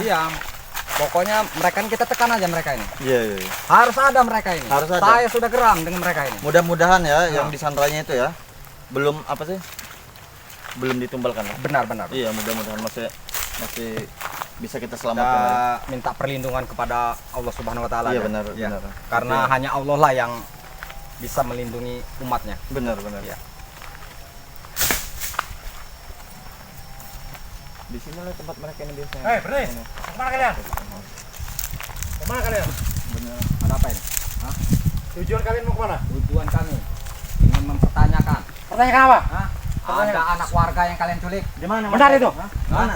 Iya. Pokoknya mereka ini kita tekan aja mereka ini. Iya. Harus ada mereka ini. Harus ada. Saya sudah geram dengan mereka ini. Mudah-mudahan ya yang disandranya itu ya belum apa sih? Belum ditumbalkan ya? Benar-benar. Iya, mudah-mudahan masih bisa kita selamatkan. Ya. Minta perlindungan kepada Allah Subhanahu wa taala. Iya, benar. Karena iya. hanya Allah lah yang bisa melindungi umatnya. Benar. Iya. Di sini lah tempat mereka ini biasanya. Hei, berhenti. Kemana kalian? Kemana kalian? Benar. Ada apa ini? Hah? Tujuan kalian mau kemana? Tujuan kami ingin mempertanyakan. Pertanyaan apa? Hah? Ada anak warga yang kalian culik. Di mana? Benar itu? Di mana?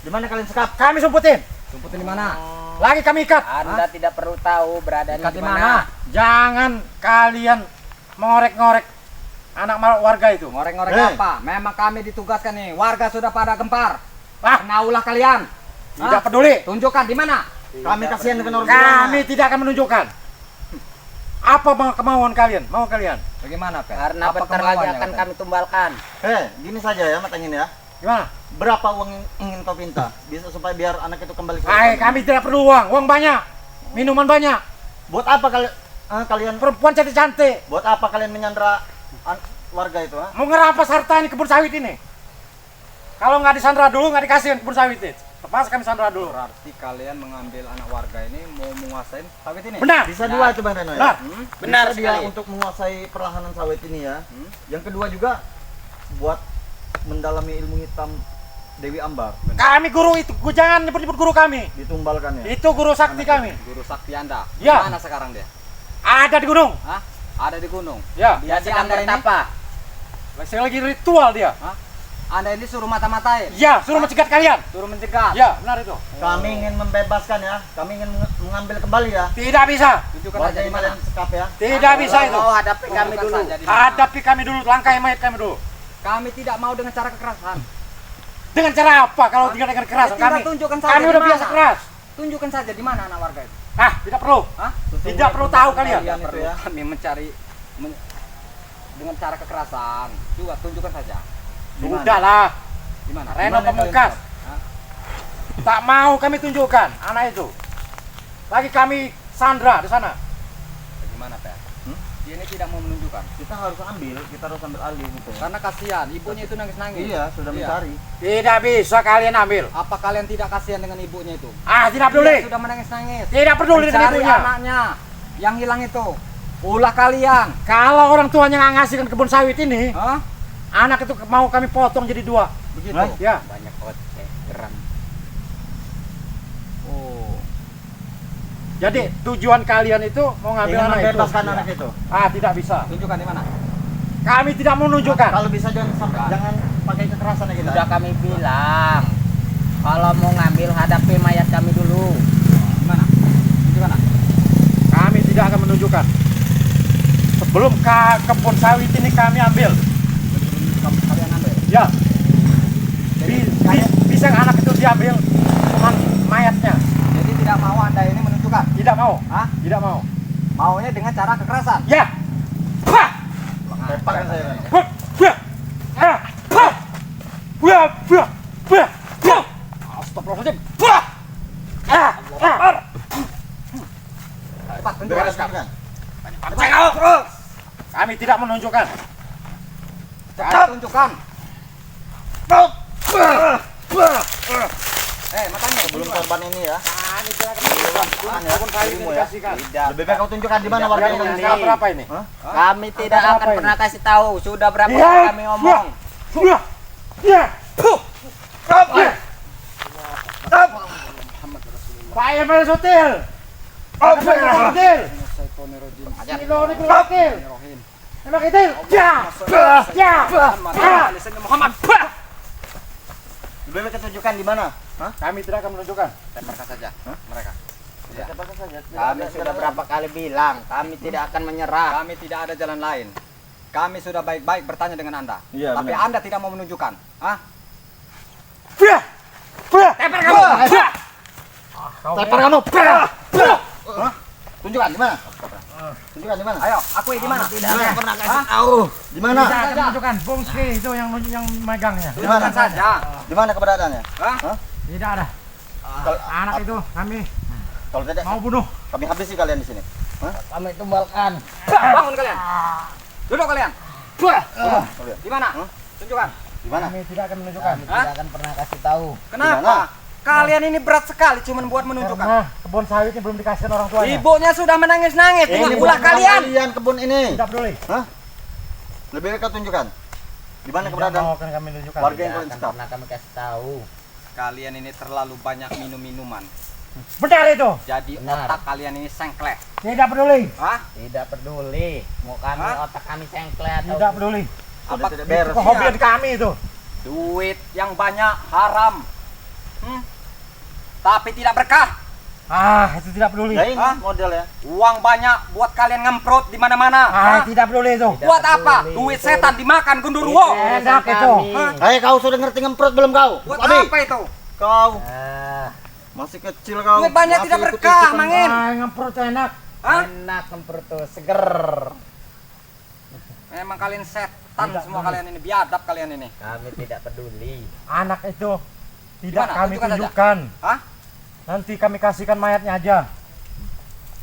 Di mana kalian sekap? Kami sumputin. Sumputin di mana? Lagi kami ikat. Anda tidak perlu tahu beradanya Ikat di di mana. mana? Jangan kalian mengorek-ngorek anak warga itu. Ngorek-ngorek Hei. apa? Memang kami ditugaskan nih. Warga sudah pada gempar. Ah, Kena ulah kalian. tidak Hah? peduli. Tunjukkan di mana? Kami kasihan dengan orang Kami tidak akan menunjukkan. Apa kemauan kalian? Mau kalian? Bagaimana, Pak? Karena bentar lagi akan kami tumbalkan. Gini saja ya matanya ini ya. Gimana? Berapa uang yang ingin kau minta? Bisa supaya biar anak itu kembali ke Kami tidak perlu uang. Uang banyak. Minuman banyak. Buat apa kalian Perempuan cantik-cantik. buat apa kalian menyandra warga itu, ha? Mau ngerampas harta ini kebun sawit ini. Kalau nggak disandra dulu, nggak dikasih kebun sawit itu. Pas kami sandra dulu. Berarti kalian mengambil anak warga ini mau menguasain sawit ini? Benar. Bisa dua itu Bang Reno Benar. ya. Benar Bisa dia sekali. untuk menguasai perlahanan sawit ini ya. Yang kedua juga buat mendalami ilmu hitam Dewi Ambar, Kami guru itu, jangan nyebut-nyebut guru kami. ditumbalkan ya. Itu guru sakti kami. Guru sakti Anda. Ya. Mana sekarang dia? Ada di gunung. Hah? Ada di gunung. Ya. Dia Jadi sedang Anda ini? bertapa. Lagi ritual dia. Hah? Anda ini suruh mata-matain? Ya, suruh mencegat kalian. Suruh mencegat? Ya, benar itu. Kami ingin membebaskan ya. Kami ingin mengambil kembali ya. Tidak bisa. Tunjukkan Warga aja di yang mana? kalian sekap ya. Tidak bisa itu. Mau hadapi kami Tunjukkan dulu. saja di mana. Hadapi kami dulu, langkai mayat kami dulu. Kami tidak mau dengan cara kekerasan. Dengan cara apa kalau tidak dengan kekerasan? Tidak, Kami tunjukkan saja kami di udah mana. biasa keras. Tunjukkan saja di mana anak warga itu. Tidak perlu. Hah? Tidak perlu tahu kalian. Tidak itu perlu ya. kami mencari dengan cara kekerasan. Juga tunjukkan saja. Di mana? Sudahlah. Di mana? Reno Di mana Pamungkas. kalian Hah? Tak mau kami tunjukkan anak itu. Lagi kami sandra di sana. Bagaimana, Pak? Dia ini tidak mau menunjukkan. Kita harus ambil alih gitu. Karena kasihan, ibunya itu nangis-nangis. Iya, sudah mencari. Tidak bisa kalian ambil. Apa kalian tidak kasihan dengan ibunya itu? Tidak peduli. Dia sudah menangis-nangis. Tidak peduli dengan Mencari ibunya. anaknya yang hilang itu. Ulah kalian. Kalau orang tuanya nggak ngasihkan kebun sawit ini, Hah? anak itu mau kami potong jadi 2. Begitu. Hah? Ya. Banyak geram. Oh. Jadi tujuan kalian itu mau ngambil Ingin anak itu. membebaskan Ya. anak itu. Tidak bisa. Tunjukkan di mana? Kami tidak mau menunjukkan. Kalau bisa jangan pakai kekerasan ya kita. Sudah kami bilang. Kalau mau ngambil hadapi mayat kami dulu. Di mana? Tunjukkan. Kami tidak akan menunjukkan. Sebelum kebun sawit ini kami ambil. Kalian ambil. Ya. Bisa anak itu diambil cuman mayatnya. Jadi tidak mau Anda ini menunjukkan. Tidak mau. Hah? Tidak mau. Maunya dengan cara kekerasan. Ya. Bah! Tepakkan saya. Reno. Bah! Bah! Ah! Bah! Bah! Bah! Bah! Bah! Astagfirullahaladzim. Bah! Ah! Ah! Cepat tunjukkan. Bereskan. Kami tidak menunjukkan. Cepat tunjukkan. Matanya Belum korban ini ya. Kami tidak akan menunjukkan. Kebun sawit ini ya. dikasihkan. Tidak. Lebih baik kau tunjukkan di mana warga Yang ini. angka berapa ini? Kami tidak Angka akan berapa pernah kasih tahu. Sudah berapa Ya. kali kami ngomong. Ya. Ya. Ya. Pak Emel Sotil. Pak Emel Sotil. Silo ni Sotil. Emel Sotil. Ya. Ya. Ya. Muhammad. Lebih baik kita tunjukkan di mana. Kami tidak akan menunjukkan. Temparkan saja mereka. Ya. Tepakkan saja. Kami sudah berapa kali bilang. Kami tidak akan menyerah. Kami tidak ada jalan lain. Kami sudah baik-baik bertanya dengan Anda. Iya, Tapi benar. Anda tidak mau menunjukkan. Hah? Ya. Ya. Tempel kamu. Ya. Tepar kamu. Tunjukkan di mana? Tunjukkan di mana? Ayo, akui di mana? Tidak akan pernah kasih tahu. Di mana? Tidak akan menunjukkan. Bungski itu yang megangnya. Di mana Tunjukkan saja. Di mana keberadaannya? Hah? Tidak ada. Anak itu kami Kalau tidak, mau bunuh. kami habisi kalian di sini. Hah? Kami tumbalkan. Bangun kalian. Duduk kalian. Kalian. Di mana? Tunjukkan. Di mana? Kami tidak akan menunjukkan. Kami tidak akan pernah kasih tahu. Kenapa? Kalian ini berat sekali cuman buat menunjukkan. Karena kebun sawitnya belum dikasihkan orang tuanya. Ibunya sudah menangis-nangis dengan Ini ulah bukan kalian. kalian kebun ini. Tidak peduli. Hah? Lebih baik kau tunjukkan. Di mana Tidak keberadaan mau akan kami tunjukkan. warga yang Tidak kalian akan sekap? pernah kami kasih tahu. Kalian ini terlalu banyak minum-minuman. Benar itu. Jadi Benar. otak kalian ini sengklek. Tidak peduli. Hah? Tidak peduli. Mau kami Hah? otak kami sengklet. Tidak peduli. Sudah Apa tidak Itu beres. kehobian kami itu. duit yang banyak haram. Tapi tidak berkah. Itu tidak peduli. Ya ini Hah? model ya. Uang banyak buat kalian ngemprot di mana-mana. Tidak peduli itu. Tidak Buat apa? peduli. Duit setan dimakan gundurwo. Enak itu. Hai, kau sudah ngerti ngemprot belum kau? Buat Abi, apa itu? kau Ah, masih kecil kau. Duit banyak Masih tidak ikut berkah, ikutan. Mangin. Ngemprot enak. Hah? enak kemprut tuh, seger. Memang kalian setan Tidak semua peduli. kalian ini, biadab kalian ini. Kami tidak peduli. Anak itu tidak Gimana? kami Tunjukkan saja. tunjukkan. Hah? Nanti kami kasihkan mayatnya aja.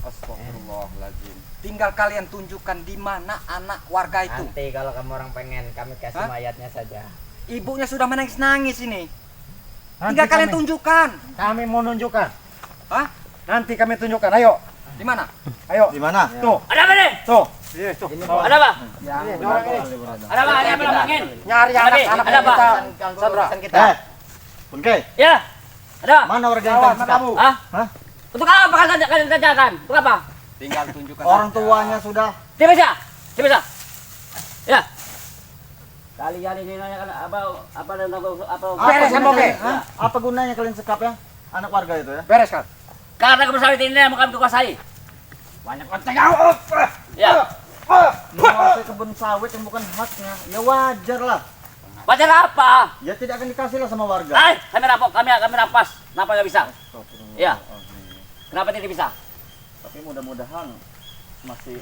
Astagfirullahaladzim. Tinggal kalian tunjukkan di mana anak warga itu. Nanti kalau kamu orang pengen, kami kasih Hah? mayatnya saja. Ibunya sudah menangis-nangis ini. Nanti Tinggal kalian kami- tunjukkan. Kami mau nunjukkan. Hah? Nanti kami tunjukkan. Ayo. Di mana? Ayo. Di mana? Tuh. Ada apa nih? Tuh. Iya, tuh. Ada apa? Ini orang ini. Ada apa? Ada apa? Mangin? Nyari anak-anak Ada apa? kita. Sandra. Kita. Bunke, Ya. Ada. mana warga yang Kawan, kalian sekap? kamu. Hah? Hah? Untuk apa kalian kerjakan? Untuk apa? Tinggal tunjukkan. Orang saja. tuanya sudah. Tidak bisa. Tidak bisa. Ya. Kalian ini nanya apa dan apa? Beres, gunanya Boke. kalian- Hah? Apa gunanya kalian sekap ya? Anak warga itu ya? Beres kan? Karena kebun sawit ini yang kami kuasai. Banyak konten kau. Ya. Menguasai kebun sawit yang bukan haknya, ya wajar lah. Wajar apa? Ya tidak akan dikasih lah sama warga. Kami rampok, kami rampas. Kenapa nggak bisa? Iya. Kenapa tidak bisa? Tapi mudah-mudahan masih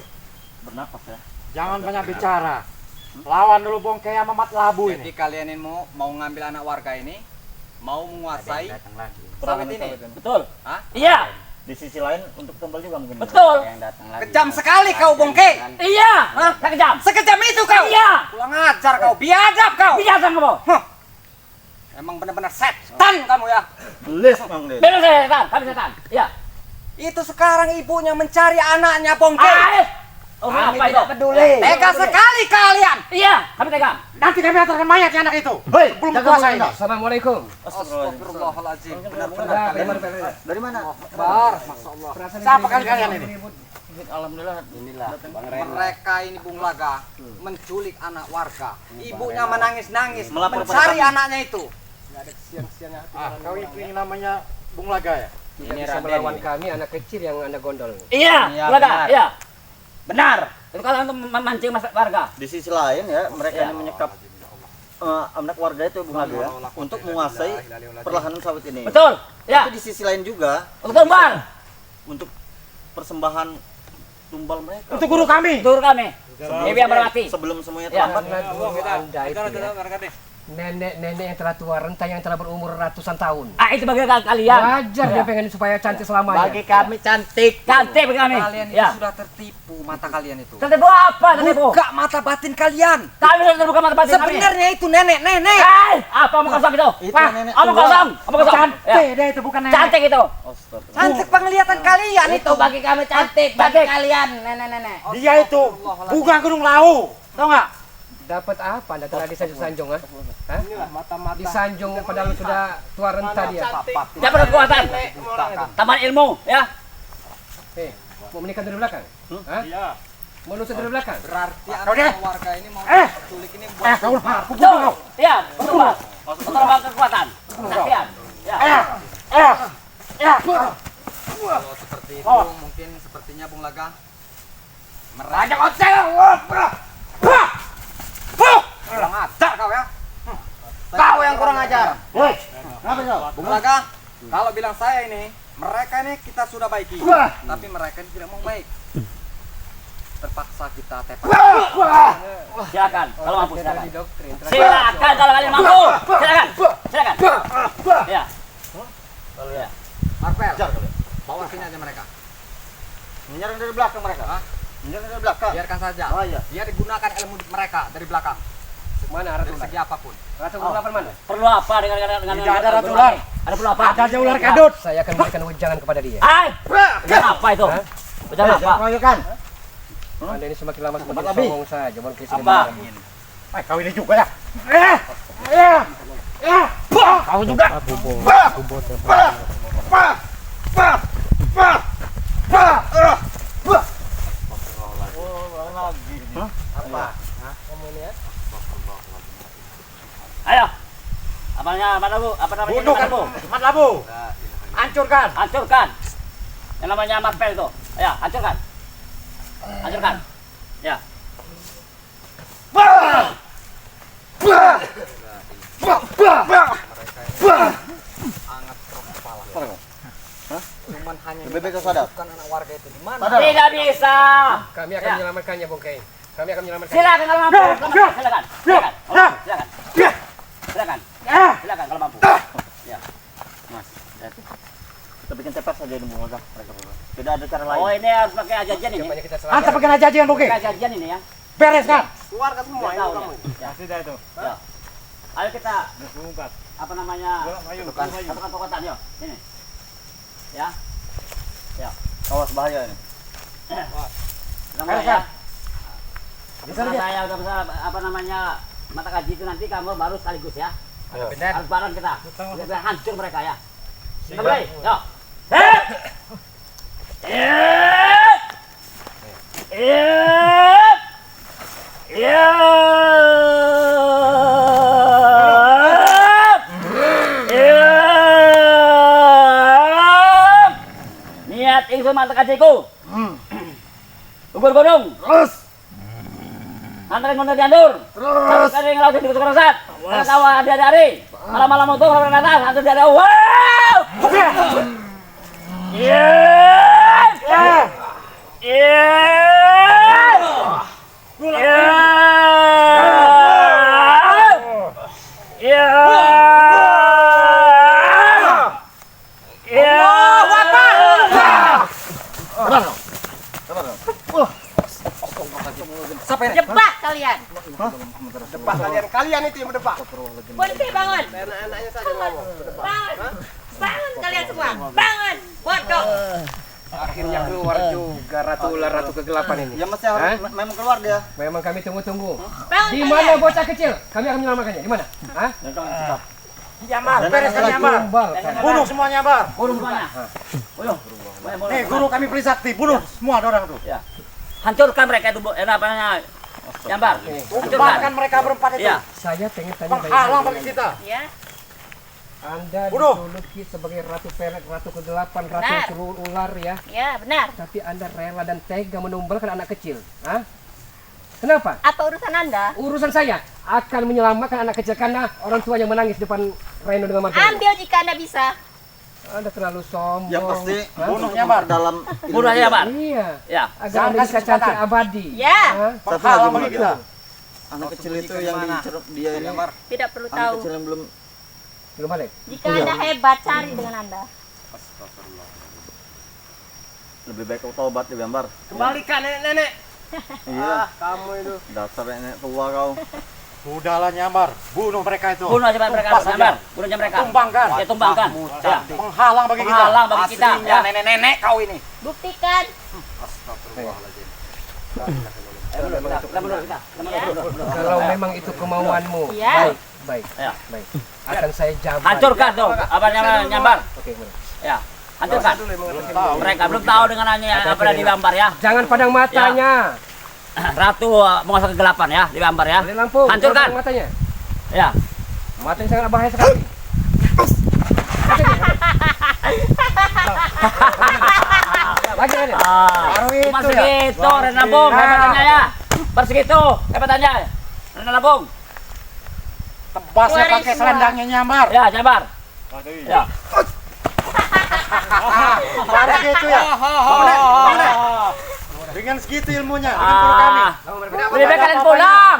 bernapas ya. Jangan banyak bicara. Lawan dulu Bongke sama Mat Labu Jadi ini. kalian ini mau ngambil anak warga ini, mau menguasai Datang lagi. sawit ini. Betul. Hah? Iya. Di sisi lain untuk tumbal juga mungkin. Betul. Yang datang lagi. Kejam sekali kau, Bongke. Iya. Saya kejam. Sekejam itu kau. Iya. Kurang ajar kau, biadab kau. Biasa kamu. Emang benar-benar setan kamu ya. Belis Mang Den. Benar saya setan. Kami setan. Iya. Itu sekarang ibunya mencari anaknya, Bongke. Apa itu? peduli. Tega sekali kalian. Iya. Kami tegang. Nanti kami antarkan mayatnya anak itu. Hei, Belum jaga kuasa mulut ini. Anda. Assalamualaikum. Astagfirullahaladzim. Benar-benar kalian. Dari mana? Bar, Masya Allah. Siapa kalian ini? Alhamdulillah. Inilah Bang Ren. Mereka ini Bung Laga menculik anak warga. Ibunya menangis-nangis Melapor pada mencari kami. anaknya itu. Kau ini namanya Bung Laga ya? Tidak Ini bisa Raden melawan ini. kami anak kecil yang Anda gondol. Iya. Iya, Benar. benar. Iya. Benar. Itu kalau untuk memancing warga. Di sisi lain ya, mereka Ya. ini menyekap anak warga itu Bung Laga ya, untuk menguasai perlahanan sawit ini. Betul. Ya. Tapi di sisi lain juga Untuk tumbal. untuk persembahan tumbal mereka. Itu guru kami. Tur kami. Dewi Ambarwati. Sebelum semuanya Ya. terlambat. Guru Anda itu ya, nenek-nenek yang telah tua renta yang telah berumur ratusan tahun. Itu bagi kalian. Wajar dia pengen supaya cantik selamanya. Bagi kami cantik. Cantik bagi kami. Kalian ini Ya. sudah tertipu mata kalian itu. Tertipu apa? Tertipu. Buka mata batin kalian. Kami sudah terbuka mata batin kami. Sebenarnya itu nenek-nenek. Apa mau kosong itu? Itu Wah, nenek omong tua. kosong. Omong kosong. Cantik Ya. dia itu bukan nenek. Cantik itu. Astagfirullah. Cantik penglihatan kalian itu. bagi kami cantik. Bagi kalian nenek-nenek. Dia itu bunga gunung lau. Tahu nggak? Dapat apa? Anda telah disanjung-sanjung, ha? Hah? Disanjung padahal sudah tua renta dia. Dia berkekuatan. Taman ilmu, ya. Hei, mau menikah dari belakang? Hah? Iya. Mau nusuk dari belakang? Berarti Kau deh. anak warga ini mau Eh. culik ini Kau buat aku Betul. kau. Ya, betul. Betul bang kekuatan. Kasihan. Ya. kalau seperti itu mungkin sepertinya Bung Laga Banyak konten. kurang ajar kau ya. Kau yang kurang ajar. Woi, kenapa kau? Bung Laga, kalau bilang saya ini, mereka ini kita sudah baiki, tapi mereka ini tidak mau baik. Terpaksa kita tepak. Silakan, kalau mampu silakan. Didoktrin. Silakan kalau kalian mampu. Silakan. Silakan. Ya. Lalu ya. Marvel, Kejar kalian. bawa sini aja mereka. Menyerang dari belakang mereka. Hah? Menyerang dari belakang. Biarkan saja. Oh iya. Biar digunakan ilmu mereka dari belakang. Mana Dari Ratu Ular? segi apapun. Ratu Ular mana? Perlu apa dengan Tidak ada Ratu Ular. Ada perlu apa? Ada aja ular kadut. Saya akan berikan wejangan kepada dia. Ay! Ujian apa itu? Hah? Ujian apa? Jangan keroyokan. Anda ini semakin lama semakin Tempat Abi. songong saja. Mohon Kristus Apa? Eh, kau ini juga ya. Kau juga. Ayo. Apa namanya? Bunuh kan, Mat Labu. Hancurkan. Hancurkan. Yang namanya Marvel itu. Ayo, hancurkan. Hancurkan. Ya. Angat keras kepala. Cuman hanya Lebih baik kau sadar. bukan anak warga itu di mana? Sadar. Tidak bisa. Kami akan Ya. menyelamatkannya, Bung Kei. Kami akan menyelamatkannya. Silakan kalau mampu. Silakan. Silakan. Silakan. Silakan. Silakan kalau mampu. Ya. Mas. Kita bikin tepat saja ini mereka. Tidak ada cara lain. Oh, ini harus pakai ajajan ini. Siapanya kita Anta selamatkan. pakai ajajian Boke. Pakai ajajan ini ya. Beres kan? Keluarkan semua Tahu kamu. ya. Sudah itu. Ya. Ayo kita apa namanya? Ayo. Satukan kekuatan yuk. Ini. Ya. Awas bahaya ini. Namanya Ayo, ya. Bisa Setelah aja. saya udah bisa apa namanya mata kaji itu nanti kamu baru sekaligus ya. Benar. Harus bareng kita. Biar hancur mereka ya. Mulai. Yo. Hei. Niat ingsun mata kajiku. Ugur gunung. Terus. Antara gunung diandur. Terus. Ada yang langsung dikutuk rasat. Ada kawan hari-hari. Malam-malam itu malam atas. Hancur dari wow. Siapa ini? Debak kalian. Depak kalian itu yang berdepak. Berhenti bangun. Anak-anaknya saja ngomong. Bangun. Bangun kalian semua. Bangun. Bodoh. Akhirnya keluar juga Ratu Ular, Ratu Kegelapan ini. Ya mesti harus memang keluar dia. Memang kami tunggu-tunggu. Bangun Di mana kalian. bocah kecil? Kami akan menyelamatkannya. Di mana? Hah? Yang kau sikap. Nyamar, bereskan nyamar. Tumbalkan. Bunuh semua nyamar. Bunuh semuanya. Bunuh. Nih, guru kami beri sakti. Bunuh semua orang tuh. Ya. Hancurkan mereka itu, apa namanya? Nyambar. Tumbangkan Hancurkan. mereka berempat itu. Iya. Saya pengen tanya Penghalang baik-baik. bagi kita. Ya. Anda Bunuh. dijuluki sebagai Ratu Pelet, Ratu Kegelapan, Ratu Benar. Seluruh Ular ya. Ya, benar. Tapi Anda rela dan tega menumbalkan anak kecil. Hah? Kenapa? Apa urusan Anda? Urusan saya akan menyelamatkan anak kecil karena orang tuanya menangis depan Reno dengan marganya. Ambil jika Anda bisa. Anda terlalu sombong. Yang pasti Hah? Bunuh nyamar. dalam Bunuh aja, Nyambar. Iya. Ya. Agar Jangan Anda kasih bisa cantik kesempatan. abadi. Ya. Hah? Penghalang bagi kita. anak kecil itu yang diceruk dia ini. Tidak perlu Anak tahu. kecil yang belum Belum balik. Jika Anda hebat, cari dengan Anda. lebih baik kau tobat ya Gambar. Kembalikan nenek-nenek. Iya. Kamu itu. Dasar nenek tua kau. Sudahlah nyamar. Bunuh mereka itu. Bunuh aja mereka. Tumpas saja. Nyambar. Bunuh aja mereka. Tumbangkan. Ya, tumbangkan. Ya. Penghalang bagi kita. Penghalang bagi kita. Aslinya Ya. nenek-nenek kau ini. Buktikan. Kita bunuh kita. Kalau memang itu kemauanmu. Iya. Baik, baik, Ya. baik. Akan saya jabat. Hancurkan tuh. Apa namanya Nyambar. Oke, boleh. Ya. Hancurkan. Mereka belum tahu dengan hanya apa di Bambar ya. Jangan padang matanya. Ratu menguasai kegelapan ya di Bambar ya. Boleh lampu. Hancurkan. Padang matanya. Ya. Matanya sangat bahaya sekali. Lagi ada. Baru itu Cuma ya. segitu Ren Labung hebatannya ya. Persegitu hebatannya. Ren Labung. Tebasnya pakai selendangnya nyamar. Ya, Nyambar. Ya. Baru gitu ya. Dengan segitu ilmunya, dengan guru kami. Lebih baik kalian pulang.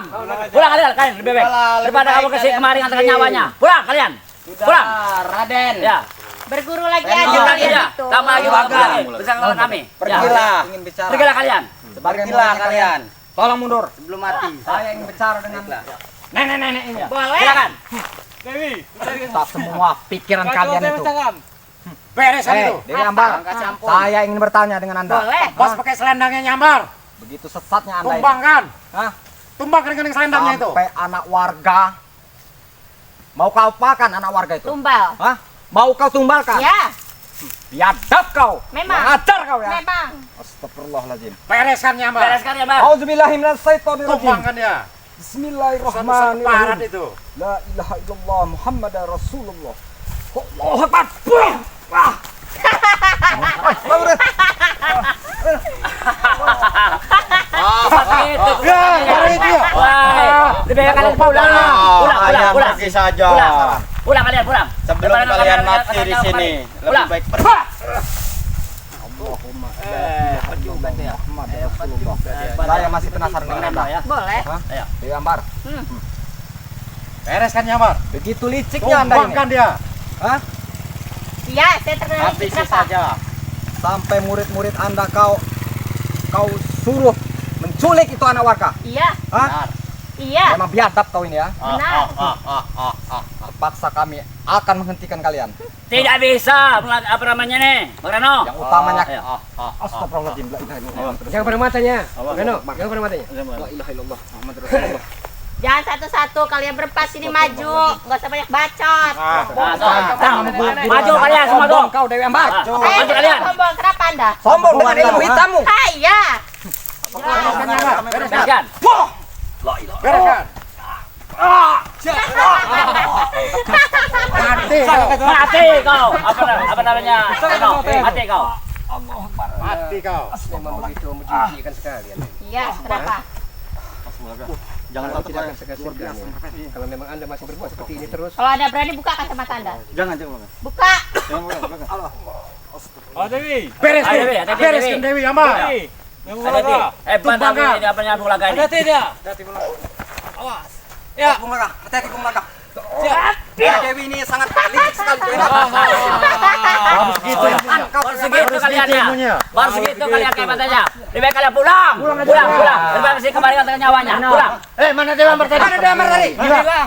Pulang kalian lebih baik. Daripada kamu kesini kemari ngantarkan nyawanya. Pulang kalian. Pulang. Raden. Ya. Berguru lagi Iya, aja kalian Iya, itu. tambah lagi waktu lagi. Bersama dengan kami. Pergilah. Ingin bicara. Pergilah kalian. Sebagai Pergilah muridnya kalian. Tolong mundur. Sebelum mati. Saya ingin bicara dengan nenek-nenek ini. Boleh. Silakan. Tak semua pikiran kalian itu. Beresan itu. Dewi Ambar, Kasih ampun. saya ingin bertanya dengan Anda. Boleh. Bos pakai selendangnya nyambar. Begitu sesatnya Anda ini. Tumbangkan. Hah? Tumbang rekening selendangnya itu. Sampai anak warga. Mau kau apakan anak warga itu? Tumbal. Hah? Mau kau tumbalkan? Ya, Biadab kau. Memang. Mengajar kau ya. memang. Astagfirullahaladzim. Bereskan nyambar. Bereskan ya, Bang. Auzubillahiminasyaitonirrajim. Tumbangkan dia. Separat Bismillahirrahmanirrahim. itu. La ilaha illallah Muhammadar Rasulullah. Allahu Akbar. Wah. Seperti itu. Ya, baru itu ya. Wah, lebih baik kalian pulang. Pulang. Pergi saja. Pulang kalian, pulang. Sebelum Daripada kalian kalian mati di jauh sini, kemari. lebih Pulang. baik pergi. Allahumma Rasulullah. Saya masih penasaran dengan Anda. Ya. Boleh. Dewi Ambar, Bereskan nyambar. begitu liciknya Anda ini. Tumbangkan dia. Hah? Iya, saya terkenal Habisi kenapa? saja. Sampai murid-murid Anda kau suruh menculik itu anak warga. Iya, Hah? iya, Memang biadab kau ini ya. benar. Terpaksa kami akan menghentikan kalian. Tidak bisa, apa namanya nih, Bang Reno? Yang utamanya Iya. Astagfirullahaladzim. La ilaha illallah. Jangan pada matanya. Reno, jangan pada matanya. La ilaha illallah. Muhammad Rasulullah. Jangan satu-satu, kalian berempat sini maju. Nggak usah banyak bacot. Maju kalian semua tuh. Kau Dewi Ambar. Maju kalian. Sombong, kenapa Anda? Sombong dengan ilmu hitammu. Saya. Bereskan nyambar. Bereskan. Bereskan. Bereskan. Mati kau. Mati kau. Apa namanya? Reno, mati kau. Mati kau. Memang begitu menjijikan sekali. Iya, kenapa? Jangan Kalau tidak akan segan-segan. Kalau memang Anda masih berbuat seperti ini terus, Kalau Anda berani, buka kacamata Anda. Jangan. Buka. Beres Ayo, Dewi. Dewi, hati-hati, Bereskan Dewi. Dewi Ambar. Hati-hati. Tumbangkan. Ini apa nyambung laga ini? Ya, Bung Laga. Hati-hati Bung Laga. Dewi ini sangat licik sekali. Harus gitu ya. Baru segitu kalian ya. ilmunya. Baru segitu kalian kehebatannya. Lebih baik kalian pulang. Pulang. Daripada kasih kembalikan dengan nyawanya. Pulang. Mana Dewi Ambar tadi? Mana Dewi Ambar tadi?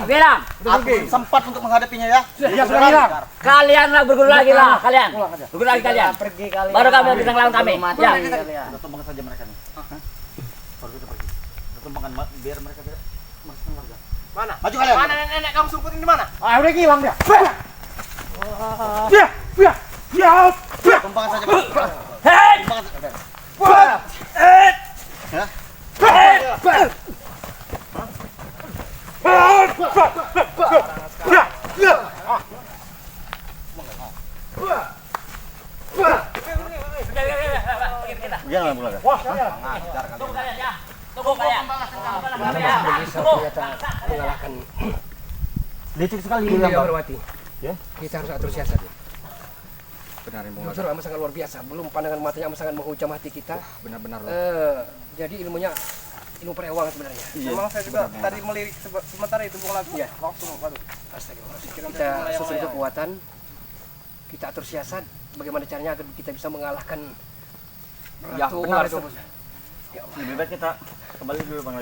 Bilang. Aku sempat untuk menghadapinya ya. Iya sudah hilang. Kalian lah berguru lagi lah kalian. Berguru lagi kalian. Baru kami bisa ngelawan kami. Ya. Kita tumbangkan saja mereka nih. Baru kita pergi. Kita tumbangkan biar mereka tidak meresahkan warga. Mana? Maju kalian. Mana nenek kamu sumputin di mana? Ah, udah hilang dia. Tumbangkan saja. Tumbangkan. Jangan pulang. Tunggu kalian ya. Tunggu kalian. bisa ternyata mengalahkan Licik sekali Dewi Ambar. Ambarwati. Ya. Kita harus atur siasat. Benar Bung Jujur amat sangat luar biasa. Belum pandangan matanya amat sangat menghujam hati kita. Benar-benar. Jadi ilmunya ilmu perewang sebenarnya. Memang saya juga tadi melirik sementara itu Bung Laga. Iya. Langsung waduh. Astagfirullah. Kita susun kekuatan, kita atur siasat. Bagaimana caranya agar kita bisa mengalahkan Ya, Ratu benar Ular itu. Lebih baik kita kembali dulu Bang.